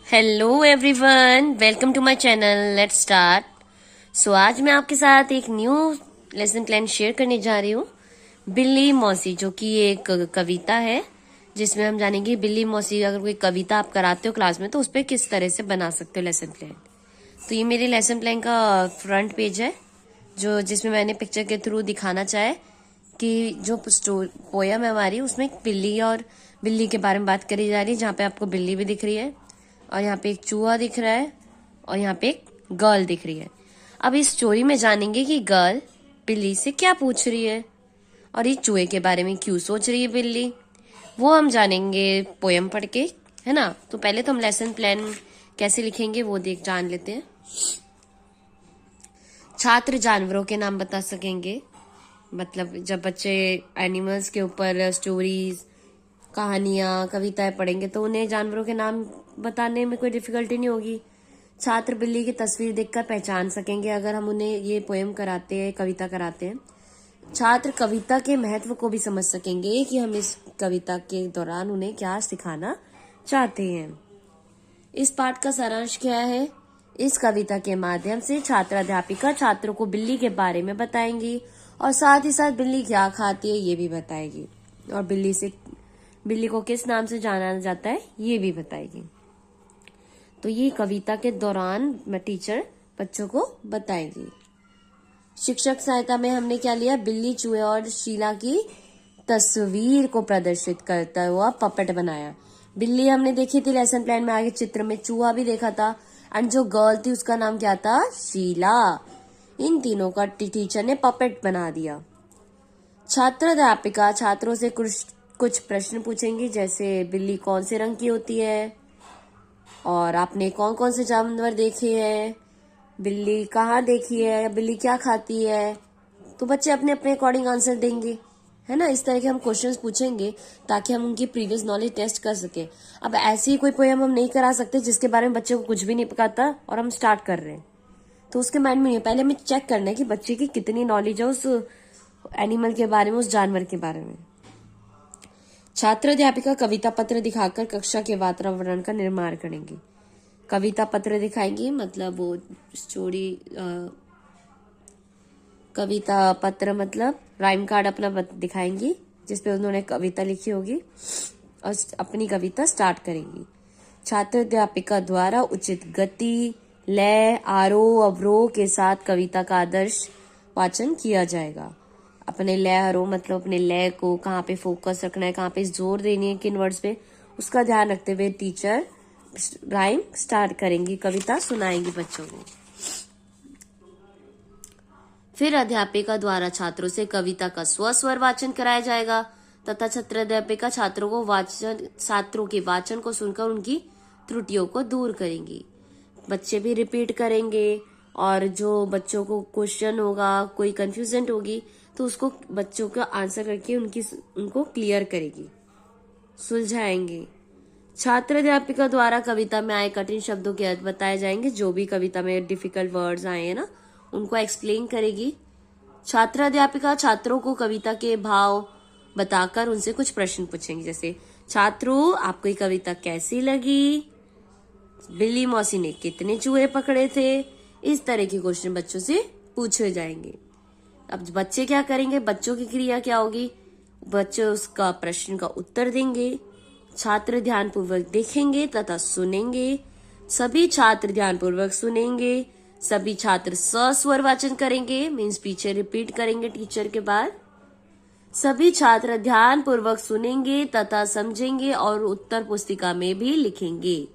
Hello everyone, welcome to my channel. Let's start. आज मैं आपके साथ एक न्यू लेसन प्लान शेयर करने जा रही हूँ, बिल्ली मौसी, जो कि एक कविता है जिसमें हम जानेंगे बिल्ली मौसी अगर कोई कविता आप कराते हो क्लास में तो उस पर किस तरह से बना सकते हो लेसन प्लान। तो ये मेरे लेसन प्लान का फ्रंट पेज है, जो जिसमें मैंने पिक्चर के थ्रू दिखाना चाहे कि जो पोयम है हमारी उसमें बिल्ली और बिल्ली के बारे में बात करी जा रही है, जहाँ पे आपको बिल्ली भी दिख रही है और यहाँ पे एक चूहा दिख रहा है और यहाँ पे एक गर्ल दिख रही है। अब इस स्टोरी में जानेंगे कि गर्ल बिल्ली से क्या पूछ रही है और इस चूहे के बारे में क्यों सोच रही है बिल्ली, वो हम जानेंगे पोयम पढ़ के, है ना। तो पहले तो हम लेसन प्लान कैसे लिखेंगे वो जान लेते हैं। छात्र जानवरों के नाम बता सकेंगे, मतलब जब बच्चे एनिमल्स के ऊपर स्टोरीज, कहानियां, कविताएं पढ़ेंगे तो उन्हें जानवरों के नाम बताने में कोई डिफिकल्टी नहीं होगी। छात्र बिल्ली की तस्वीर देखकर पहचान सकेंगे अगर हम उन्हें ये पोएम कराते हैं, कविता कराते हैं। छात्र कविता के महत्व को भी समझ सकेंगे कि हम इस कविता के दौरान उन्हें क्या सिखाना चाहते हैं। इस पाठ का सारांश क्या है? इस कविता के माध्यम से छात्र अध्यापिका छात्रों को बिल्ली के बारे में बताएंगी और साथ ही साथ बिल्ली क्या खाती है ये भी बताएगी और बिल्ली को किस नाम से जाना जाता है ये भी बताएगी। तो ये कविता के दौरान टीचर बच्चों को बताएगी। शिक्षक सहायता में हमने क्या लिया? बिल्ली, चूहे और शीला की तस्वीर को प्रदर्शित करता हुआ पपेट बनाया। बिल्ली हमने देखी थी लेसन प्लान में आगे चित्र में, चूहा भी देखा था एंड जो गर्ल थी उसका नाम क्या था? शीला। इन तीनों का टीचर ने पपेट बना दिया। छात्र अध्यापिका छात्रों से कुछ प्रश्न पूछेंगी, जैसे बिल्ली कौन से रंग की होती है और आपने कौन कौन से जानवर देखे हैं, बिल्ली कहाँ देखी है, बिल्ली क्या खाती है। तो बच्चे अपने अपने अकॉर्डिंग आंसर देंगे, है ना। इस तरह के हम क्वेश्चंस पूछेंगे ताकि हम उनकी प्रीवियस नॉलेज टेस्ट कर सके। अब ऐसी ही कोई पोएम हम नहीं करा सकते जिसके बारे में बच्चे को कुछ भी नहीं पता और हम स्टार्ट कर रहे हैं तो उसके माइंड में नहीं। पहले हमें चेक करना है कि बच्चे की कितनी नॉलेज है उस एनिमल के बारे में, उस जानवर के बारे में। छात्र अध्यापिका कविता पत्र दिखाकर कक्षा के वातावरण का निर्माण करेंगी। कविता पत्र दिखाएंगी मतलब वो स्टोरी, कविता पत्र मतलब राइम कार्ड अपना दिखाएंगी जिसपे उन्होंने कविता लिखी होगी और अपनी कविता स्टार्ट करेंगी। छात्र अध्यापिका द्वारा उचित गति, लय, आरोह अवरोह के साथ कविता का आदर्श वाचन किया जाएगा। अपने लय, आरोह मतलब अपने लय को कहाँ पे फोकस रखना है, कहाँ पे जोर देनी है, किन वर्ड्स पे, उसका ध्यान रखते हुए टीचर राइम स्टार्ट करेंगी, कविता सुनाएंगी बच्चों को। फिर अध्यापिका द्वारा छात्रों से कविता का स्वस्वर वाचन कराया जाएगा तथा छात्र अध्यापिका छात्रों के वाचन को सुनकर उनकी त्रुटियों को दूर करेंगी। बच्चे भी रिपीट करेंगे और जो बच्चों को क्वेश्चन होगा, कोई कंफ्यूजन होगी तो उसको बच्चों का आंसर करके उनको क्लियर करेगी, सुलझाएंगे। छात्र अध्यापिका द्वारा कविता में आए कठिन शब्दों के अर्थ बताए जाएंगे, जो भी कविता में डिफिकल्ट वर्ड्स आए हैं ना उनको एक्सप्लेन करेगी। छात्र अध्यापिका छात्रों को कविता के भाव बताकर उनसे कुछ प्रश्न पूछेंगे, जैसे छात्रों आपको ये कविता कैसी लगी, बिल्ली मौसी ने कितने चूहे पकड़े थे। इस तरह के क्वेश्चन बच्चों से पूछे जाएंगे। अब बच्चे क्या करेंगे? बच्चों की क्रिया क्या होगी? बच्चे उसका प्रश्न का उत्तर देंगे। छात्र ध्यानपूर्वक देखेंगे तथा सुनेंगे। सभी छात्र ध्यानपूर्वक सुनेंगे। सभी छात्र सस्वर वाचन करेंगे, मीन्स पीछे रिपीट करेंगे टीचर के बाद। सभी छात्र ध्यानपूर्वक सुनेंगे तथा समझेंगे और उत्तर पुस्तिका में भी लिखेंगे।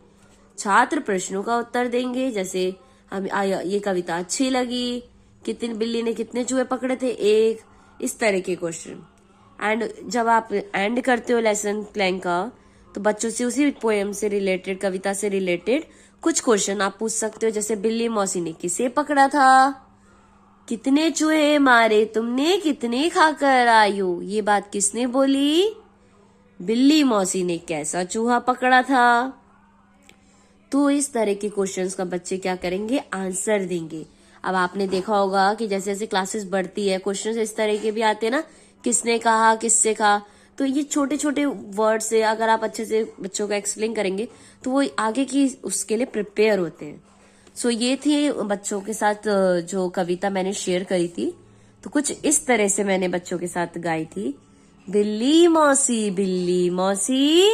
छात्र प्रश्नों का उत्तर देंगे, जैसे हम ये कविता अच्छी लगी, बिल्ली ने कितने चूहे पकड़े थे, एक, इस तरह के क्वेश्चन। एंड जब आप एंड करते हो लेसन प्लान का तो बच्चों से उसी पोएम से रिलेटेड, कविता से रिलेटेड कुछ क्वेश्चन आप पूछ सकते हो, जैसे बिल्ली मौसी ने किसे पकड़ा था, कितने चूहे मारे तुमने, कितने खाकर आई हो, ये बात किसने बोली, बिल्ली मौसी ने कैसा चूहा पकड़ा था। तो इस तरह के क्वेश्चंस का बच्चे क्या करेंगे? आंसर देंगे। अब आपने देखा होगा कि जैसे जैसे क्लासेस बढ़ती है क्वेश्चंस इस तरह के भी आते हैं ना, किसने कहा, किससे कहा, तो ये छोटे छोटे वर्ड से अगर आप अच्छे से बच्चों को एक्सप्लेन करेंगे तो वो आगे की उसके लिए प्रिपेयर होते हैं। सो ये थी बच्चों के साथ जो कविता मैंने शेयर करी थी। तो कुछ इस तरह से मैंने बच्चों के साथ गाई थी। बिल्ली मौसी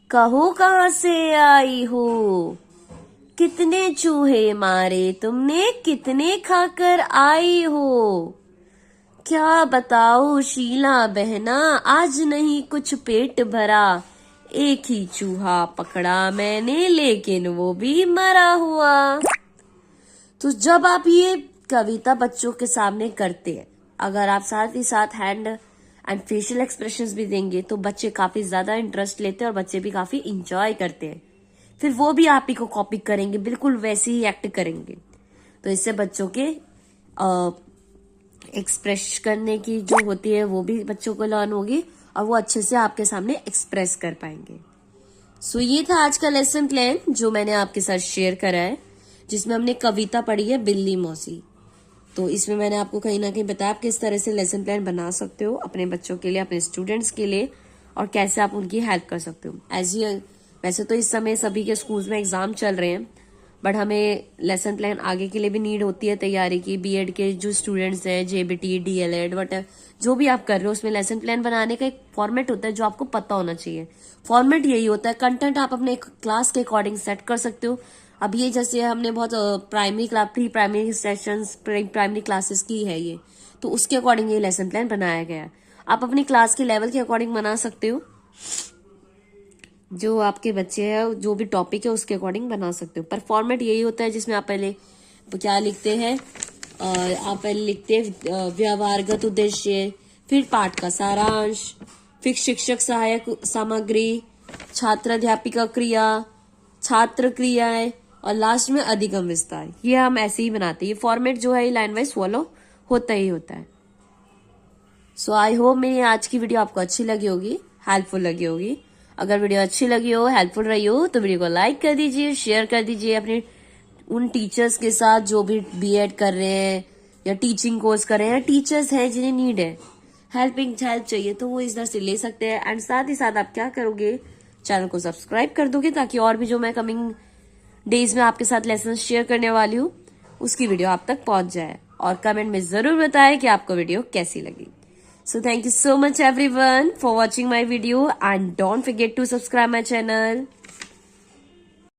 कहो कहाँ से आई हो, कितने चूहे मारे तुमने, कितने खाकर आई हो। क्या बताओ शीला बहना, आज नहीं कुछ पेट भरा, एक ही चूहा पकड़ा मैंने लेकिन वो भी मरा हुआ। तो जब आप ये कविता बच्चों के सामने करते हैं, अगर आप साथ ही साथ हैंड एंड फेशियल एक्सप्रेशंस भी देंगे तो बच्चे काफी ज्यादा इंटरेस्ट लेते हैं और बच्चे भी काफी इंजॉय करते हैं। फिर वो भी आप ही को कॉपी करेंगे, बिल्कुल वैसे ही एक्ट करेंगे। तो इससे बच्चों के एक्सप्रेस करने की जो होती है वो भी बच्चों को लर्न होगी और वो अच्छे से आपके सामने एक्सप्रेस कर पाएंगे। सो ये था आज का लेसन प्लान जो मैंने आपके साथ शेयर करा है, जिसमें हमने कविता पढ़ी है बिल्ली मौसी। तो इसमें मैंने आपको कहीं ना कहीं बताया आप किस तरह से लेसन प्लान बना सकते हो अपने बच्चों के लिए, अपने स्टूडेंट्स के लिए, और कैसे आप उनकी हेल्प कर सकते हो। वैसे तो इस समय सभी के स्कूल्स में एग्जाम चल रहे हैं, बट हमें लेसन प्लान आगे के लिए भी नीड होती है तैयारी की। बीएड के जो स्टूडेंट्स हैं, जेबीटी, डीएलएड, वट जो भी आप कर रहे हो, उसमें लेसन प्लान बनाने का एक फॉर्मेट होता है जो आपको पता होना चाहिए। फॉर्मेट यही होता है, कंटेंट आप अपने क्लास के अकॉर्डिंग सेट कर सकते हो। अब ये जैसे हमने बहुत primary class, pre primary sessions, primary classes की है ये, तो उसके अकॉर्डिंग ये लेसन प्लान बनाया गया है। आप अपनी क्लास के लेवल के अकॉर्डिंग बना सकते हो, जो आपके बच्चे हैं, जो भी टॉपिक है उसके अकॉर्डिंग बना सकते हो। पर फॉर्मेट यही होता है जिसमें आप पहले क्या लिखते हैं, आप पहले लिखते हैं व्यवहारगत उद्देश्य, फिर पाठ का सारांश, फिर शिक्षक सहायक सामग्री, छात्र अध्यापिका क्रिया, छात्र क्रियाएं, और लास्ट में अधिगम विस्तार। ये हम ऐसे ही बनाते हैं। ये फॉर्मेट जो है लाइन वाइज फॉलो होता ही होता है। सो आई होप मेरी आज की वीडियो आपको अच्छी लगी होगी, हेल्पफुल लगी होगी। अगर वीडियो अच्छी लगी हो, हेल्पफुल रही हो, तो वीडियो को लाइक कर दीजिए, शेयर कर दीजिए अपने उन टीचर्स के साथ जो भी बीएड कर रहे हैं या टीचिंग कोर्स कर रहे हैं, टीचर्स हैं जिन्हें नीड है, हेल्प चाहिए, तो वो इस तरह से ले सकते हैं। एंड साथ ही साथ आप क्या करोगे, चैनल को सब्सक्राइब कर दोगे ताकि और भी जो मैं कमिंग डेज में आपके साथ लेसन शेयर करने वाली हूँ उसकी वीडियो आप तक पहुंच जाए। और कमेंट में जरूर बताएं कि आपको वीडियो कैसी लगी। So thank you so much everyone for watching my video and don't forget to subscribe my channel.